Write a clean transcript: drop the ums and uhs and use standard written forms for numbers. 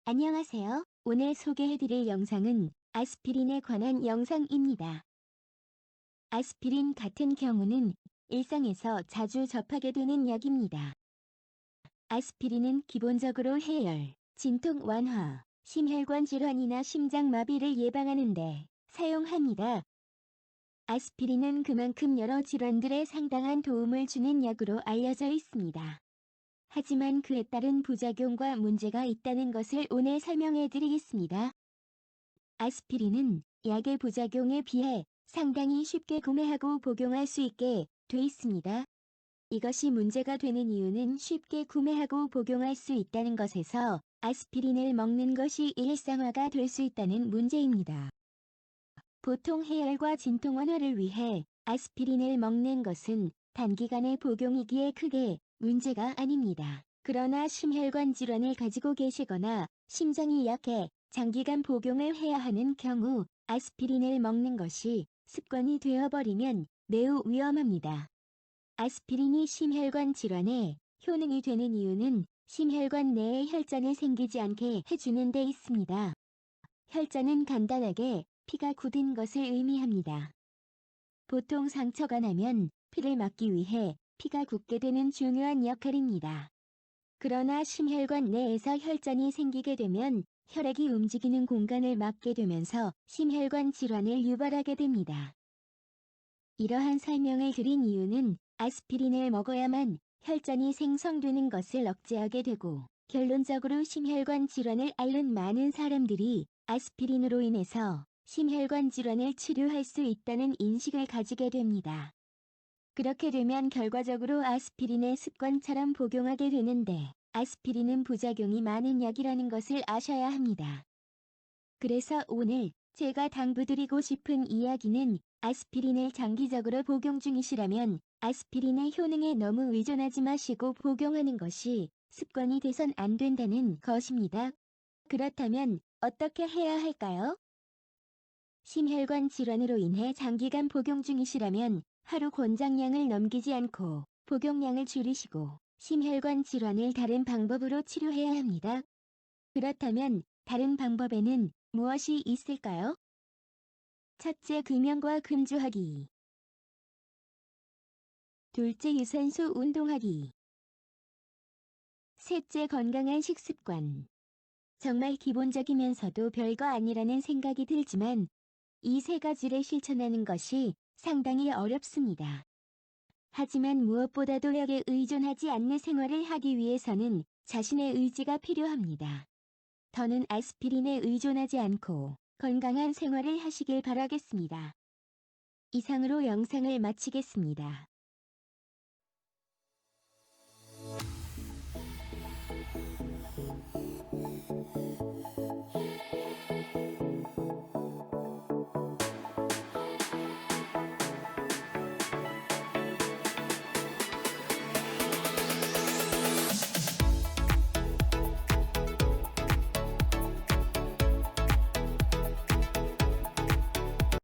안녕하세요. 오늘 소개해드릴 영상은 아스피린에 관한 영상입니다. 아스피린 같은 경우는 일상에서 자주 접하게 되는 약입니다. 아스피린은 기본적으로 해열, 진통 완화, 심혈관 질환이나 심장마비를 예방하는 데 사용합니다. 아스피린은 그만큼 여러 질환들에 상당한 도움을 주는 약으로 알려져 있습니다. 하지만 그에 따른 부작용과 문제가 있다는 것을 오늘 설명해 드리겠습니다. 아스피린은 약의 부작용에 비해 상당히 쉽게 구매하고 복용할 수 있게 돼 있습니다. 이것이 문제가 되는 이유는 쉽게 구매하고 복용할 수 있다는 것에서 아스피린을 먹는 것이 일상화가 될 수 있다는 문제입니다. 보통 해열과 진통 완화를 위해 아스피린을 먹는 것은 단기간의 복용이기에 크게 문제가 아닙니다. 그러나 심혈관 질환을 가지고 계시거나 심장이 약해 장기간 복용을 해야 하는 경우 아스피린을 먹는 것이 습관이 되어버리면 매우 위험합니다. 아스피린이 심혈관 질환에 효능이 되는 이유는 심혈관 내에 혈전을 생기지 않게 해주는 데 있습니다. 혈전은 간단하게 피가 굳은 것을 의미합니다. 보통 상처가 나면 피를 막기 위해 피가 굳게 되는 중요한 역할입니다. 그러나 심혈관 내에서 혈전이 생기게 되면 혈액이 움직이는 공간을 막게 되면서 심혈관 질환을 유발하게 됩니다. 이러한 설명을 드린 이유는 아스피린을 먹어야만 혈전이 생성되는 것을 억제하게 되고 결론적으로 심혈관 질환을 앓는 많은 사람들이 아스피린으로 인해서 심혈관 질환을 치료할 수 있다는 인식을 가지게 됩니다. 그렇게 되면 결과적으로 아스피린을 습관처럼 복용하게 되는데 아스피린은 부작용이 많은 약이라는 것을 아셔야 합니다. 그래서 오늘 제가 당부드리고 싶은 이야기는 아스피린을 장기적으로 복용 중이시라면 아스피린의 효능에 너무 의존하지 마시고 복용하는 것이 습관이 돼선 안 된다는 것입니다. 그렇다면 어떻게 해야 할까요? 심혈관 질환으로 인해 장기간 복용 중이시라면 하루 권장량을 넘기지 않고 복용량을 줄이시고 심혈관 질환을 다른 방법으로 치료해야 합니다. 그렇다면 다른 방법에는 무엇이 있을까요? 첫째, 금연과 금주하기. 둘째, 유산소 운동하기. 셋째, 건강한 식습관. 정말 기본적이면서도 별거 아니라는 생각이 들지만 이 세 가지를 실천하는 것이 상당히 어렵습니다. 하지만 무엇보다도 약에 의존하지 않는 생활을 하기 위해서는 자신의 의지가 필요합니다. 더는 아스피린에 의존하지 않고 건강한 생활을 하시길 바라겠습니다. 이상으로 영상을 마치겠습니다.